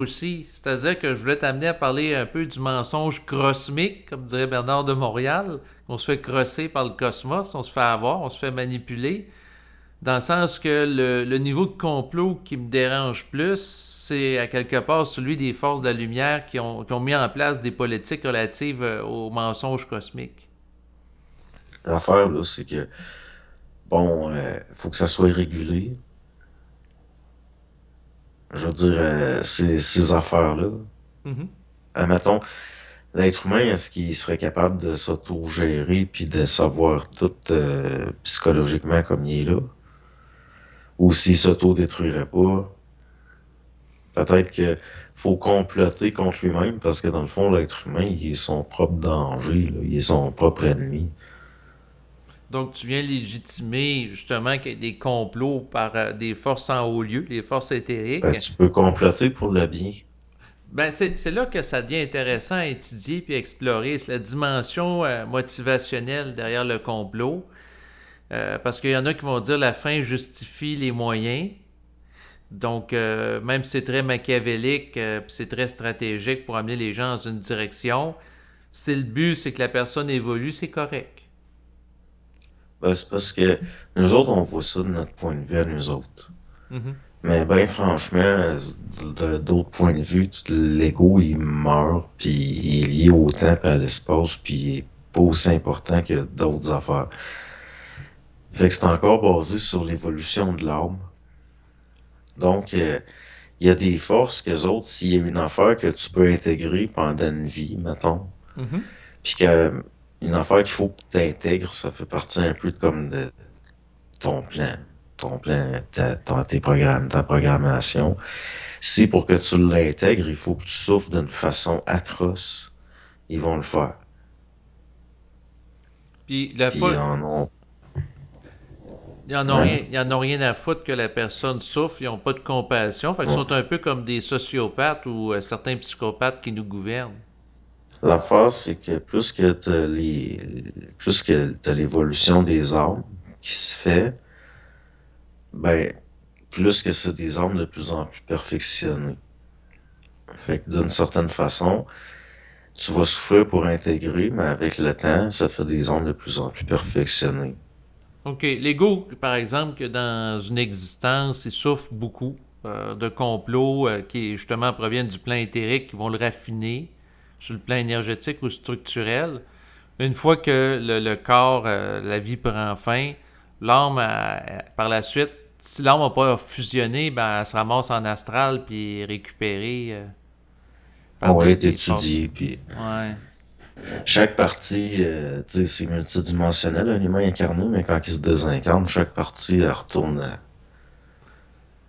aussi. C'est-à-dire que je voulais t'amener à parler un peu du mensonge cosmique, comme dirait Bernard de Montréal. On se fait crosser par le cosmos, on se fait avoir, on se fait manipuler. Dans le sens que le niveau de complot qui me dérange plus, c'est à quelque part celui des forces de la lumière qui ont mis en place des politiques relatives au mensonge cosmique. L'affaire, là, c'est que, bon, faut que ça soit régulé. Je veux dire, ces affaires-là. Mhm. Admettons, l'être humain, est-ce qu'il serait capable de s'auto-gérer puis de savoir tout psychologiquement comme il est là? Ou s'il s'auto-détruirait pas? Peut-être que faut comploter contre lui-même parce que dans le fond, l'être humain, il est son propre danger, là, il est son propre ennemi. Donc, tu viens légitimer justement qu'il y ait des complots par des forces en haut lieu, les forces éthériques. Ben, tu peux comploter pour le bien. Ben, c'est là que ça devient intéressant à étudier puis à explorer. C'est la dimension motivationnelle derrière le complot. Parce qu'il y en a qui vont dire la fin justifie les moyens. Donc, même si c'est très machiavélique, puis c'est très stratégique pour amener les gens dans une direction, si le but c'est que la personne évolue, c'est correct. Ben, c'est parce que nous autres, on voit ça de notre point de vue à nous autres. Mhm. Mais ben franchement, d'autres points de vue, l'ego il meurt, puis il est lié au temps et à l'espace, puis il est pas aussi important que d'autres affaires. Fait que c'est encore basé sur l'évolution de l'âme. Donc, il y a des forces que autres, s'il y a une affaire que tu peux intégrer pendant une vie, mettons, Mhm. puis que une affaire qu'il faut que tu intègres, ça fait partie un peu comme de ton plan. Ton plan, tes programmes, ta programmation. Si pour que tu l'intègres, il faut que tu souffres d'une façon atroce, ils vont le faire. Puis la Puis ils fois, en ont. rien, Hein? ils en ont rien à foutre que la personne souffre, ils n'ont pas de compassion. Fait qu'ils Ouais. sont un peu comme des sociopathes ou certains psychopathes qui nous gouvernent. L'affaire, c'est que plus que t'as l'évolution des armes qui se fait, ben, plus que c'est des armes de plus en plus perfectionnées. Fait que d'une certaine façon, tu vas souffrir pour intégrer, mais avec le temps, ça fait des armes de plus en plus perfectionnées. OK. L'ego, par exemple, que dans une existence, il souffre beaucoup de complots qui, justement, proviennent du plan éthérique, qui vont le raffiner sur le plan énergétique ou structurel. Une fois que le corps, la vie prend fin, l'âme, par la suite, si l'âme n'a pas fusionné, ben, elle se ramasse en astral puis est récupérée par On va être des forces. étudié, puis Ouais. chaque partie, tu sais, c'est multidimensionnel, un humain incarné, mais quand il se désincarne, chaque partie, elle retourne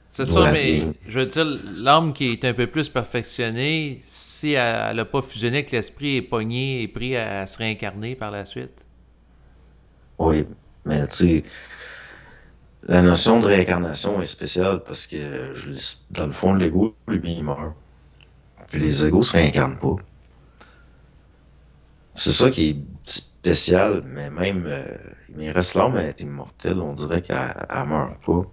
C'est d'où ça, elle mais vient. je veux dire, l'âme qui est un peu plus perfectionnée, si elle n'a pas fusionné avec l'esprit, est pogné et pris à se réincarner par la suite. Oui, mais tu sais, la notion de réincarnation est spéciale parce que, dans le fond, l'ego, lui, il meurt. Puis les égos se réincarnent pas. C'est ça qui est spécial, mais même, mais il reste l'âme, elle est immortelle, on dirait qu'elle meurt pas.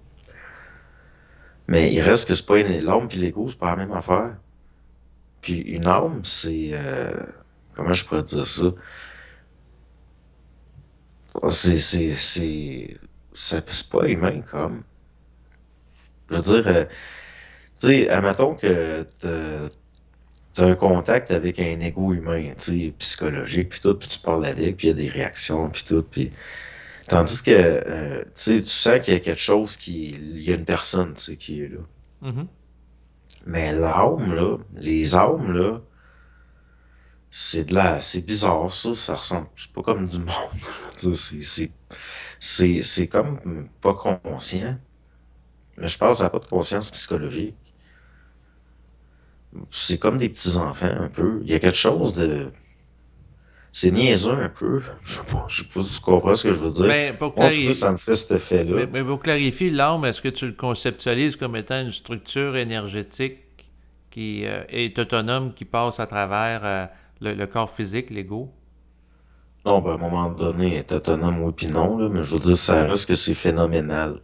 Mais il reste que c'est pas l'âme puis l'ego, c'est pas la même affaire. Puis une âme, c'est, comment je pourrais dire ça? C'est, c'est, c'est, c'est pas humain, comme. Je veux dire, tu sais, admettons que t'as un contact avec un ego humain, tu sais, psychologique, puis tout, puis tu parles avec, puis il y a des réactions, puis tout, puis... Tandis que, tu sais, tu sens qu'il y a quelque chose il y a une personne, tu sais, qui est là. Mhm. Mais l'âme, là, les âmes, là, c'est bizarre, ça ressemble, c'est pas comme du monde. Tu sais, c'est comme pas conscient. Mais je pense que ça n'a pas de conscience psychologique. C'est comme des petits-enfants, un peu. Il y a quelque chose de... C'est niaiseux, un peu. Je sais pas si tu comprends ce que je veux dire. Ben, pour Moi, en tout cas, clarifier, ça me fait cet effet-là. mais pour clarifier, l'âme, est-ce que tu le conceptualises comme étant une structure énergétique qui est autonome, qui passe à travers le corps physique, l'ego? Non, ben, à un moment donné, elle est autonome, oui, puis non, là, mais je veux dire, ça reste que c'est phénoménal.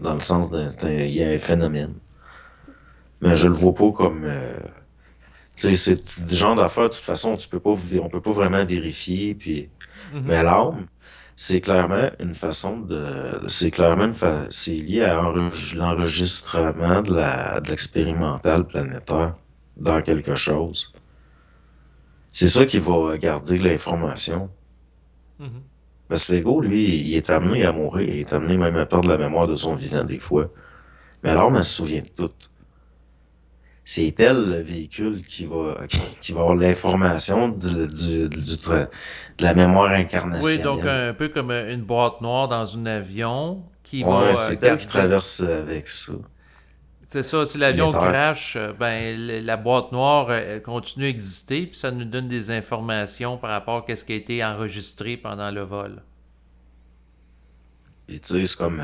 Dans le sens il y a un phénomène. Mais je le vois pas comme... tu sais, c'est le genre d'affaire, de toute façon, on peut pas vraiment vérifier, puis... Mhm. Mais l'âme, c'est clairement une façon de... C'est lié à l'enregistrement de l'expérimental planétaire dans quelque chose. C'est ça qui va garder l'information. Mhm. Parce que l'ego, lui, il est amené à mourir, il est amené même à perdre la mémoire de son vivant des fois. Mais l'âme, elle se souvient de tout. C'est elle le véhicule qui va avoir l'information de la mémoire Oui, donc incarnationnelle. un peu comme une boîte noire dans un avion qui va Ouais, c'est elle qui garder. traverse avec ça. C'est ça, si l'avion L'éther. crash, ben la boîte noire elle continue à exister, puis ça nous donne des informations par rapport à ce qui a été enregistré pendant le vol. Puis tu sais, c'est comme,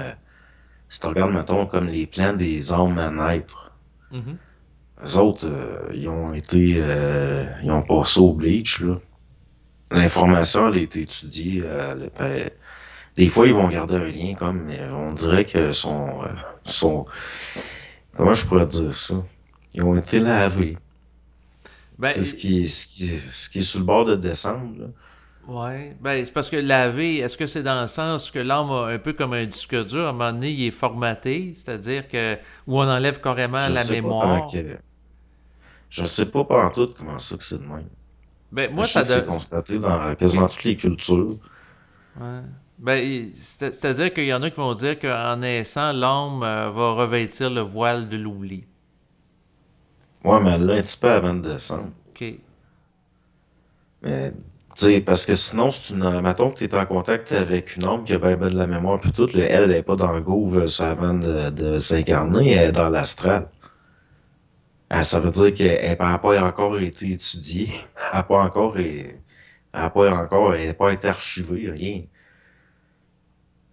si tu regardes, mettons, comme les plans des âmes à naître. Mhm. Eux autres, ils ont passé au bleach, là. L'information, elle a été étudiée. Des fois, ils vont garder un lien, comme, mais on dirait que comment je pourrais dire ça? Ils ont été lavés. C'est Ben, ce qui est sur le bord de descendre, là. ouais. Ben, c'est parce que laver, est-ce que c'est dans le sens que l'âme a un peu comme un disque dur, à un moment donné, il est formaté, c'est-à-dire que où on enlève carrément Je la sais pas comment mémoire. que, je sais pas pantoute comment ça que c'est de même. Ben, Mais moi, je sais ça que c'est de... constaté dans quasiment toutes les cultures. Ouais. Ben, c'est-à-dire qu'il y en a qui vont dire qu'en naissant, l'âme va revêtir le voile de l'oubli. Ouais, mais là, un petit peu avant de descendre. OK. Mais, tu sais, parce que sinon, c'est mettons que tu es en contact avec une âme qui a ben de la mémoire, puis tout, là, elle n'est pas dans le gouffre avant de s'incarner, elle est dans l'astral. Ça veut dire qu'elle n'a pas encore été étudiée, elle n'a pas encore, elle n'a pas été archivée, rien.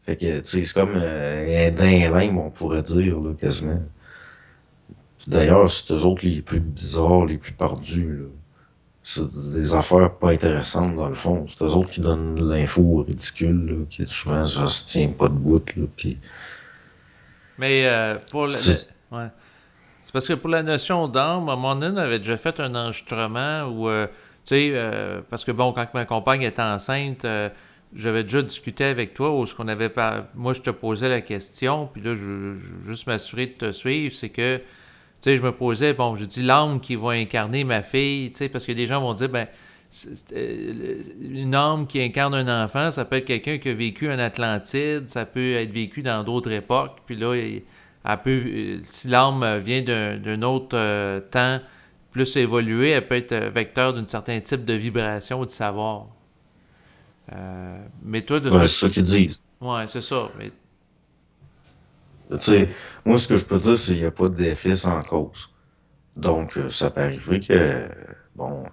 Fait que, tu sais, c'est comme elle est dans les limbes, on pourrait dire, là, quasiment. D'ailleurs, c'est eux autres les plus bizarres, les plus perdus, là. C'est des affaires pas intéressantes, dans le fond. C'est eux autres qui donnent l'info ridicule, là, qui souvent ça se tient pas debout, là, pis... Mais c'est- ouais. C'est parce que pour la notion d'âme, à un moment donné, on avait déjà fait un enregistrement où, tu sais, parce que bon, quand ma compagne était enceinte, j'avais déjà discuté avec toi où ce qu'on avait pas. Moi, je te posais la question, puis là, je veux juste m'assurer de te suivre, c'est que, tu sais, je me posais, bon, je dis l'âme qui va incarner ma fille, tu sais, parce que des gens vont dire, ben, une âme qui incarne un enfant, ça peut être quelqu'un qui a vécu en Atlantide, ça peut être vécu dans d'autres époques, puis là, elle peut, si l'âme vient d'un autre temps plus évolué, elle peut être vecteur d'un certain type de vibration ou de savoir. Mais toi, de ce que Ouais, tu... c'est ça qu'ils disent. Ouais, c'est ça. Mais... Tu sais, moi, ce que je peux dire, c'est qu'il n'y a pas d'effet sans cause. Donc, ça peut arriver que, bon,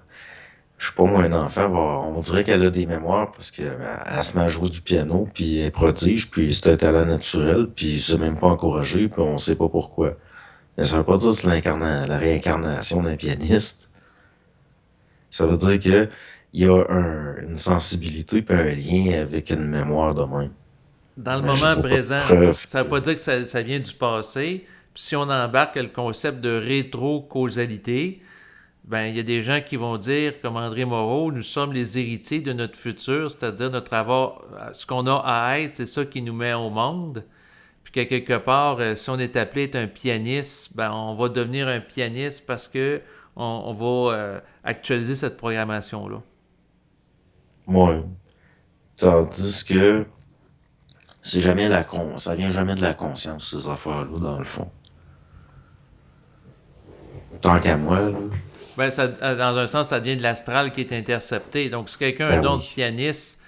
je sais pas, moi, un enfant, on dirait qu'elle a des mémoires parce qu'elle se met à jouer du piano, puis elle est prodige, puis c'est un talent naturel, puis c'est même pas encouragé, puis on sait pas pourquoi. Mais ça veut pas dire que c'est la réincarnation d'un pianiste. Ça veut dire que il y a une sensibilité puis un lien avec une mémoire de même. Dans le Mais je moment vois pas de présent, preuve. ça ne veut pas dire que ça vient du passé. Puis si on embarque le concept de rétro-causalité, ben il y a des gens qui vont dire, comme André Moreau, nous sommes les héritiers de notre futur, c'est-à-dire notre avoir, ce qu'on a à être, c'est ça qui nous met au monde. Puis qu'à quelque part, si on est appelé être un pianiste, ben on va devenir un pianiste parce que on va actualiser cette programmation-là. Moi, tandis que ça vient jamais de la conscience, ces affaires-là, dans le fond. Tant qu'à moi, là, Ben, ça, dans un sens, ça devient de l'astral qui est intercepté. Donc, si quelqu'un a un ben don de oui. pianiste,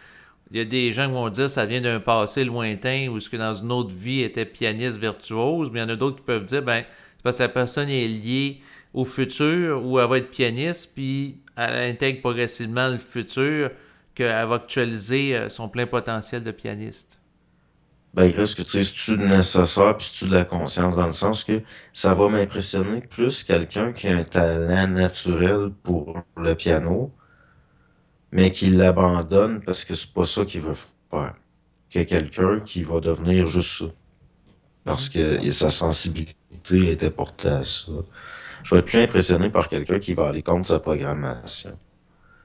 il y a des gens qui vont dire que ça vient d'un passé lointain ou ce que dans une autre vie était pianiste virtuose, mais il y en a d'autres qui peuvent dire ben c'est parce que la personne est liée au futur où elle va être pianiste, puis elle intègre progressivement le futur qu'elle va actualiser son plein potentiel de pianiste. Ben, est-ce que tu sais, c'est-tu nécessaire puis c'est-tu de la conscience dans le sens que ça va m'impressionner plus quelqu'un qui a un talent naturel pour le piano, mais qui l'abandonne parce que c'est pas ça qu'il veut faire. Que quelqu'un qui va devenir juste ça. Parce Mhm. que il a sa sensibilité était porté à ça. Je vais être plus impressionné par quelqu'un qui va aller contre sa programmation.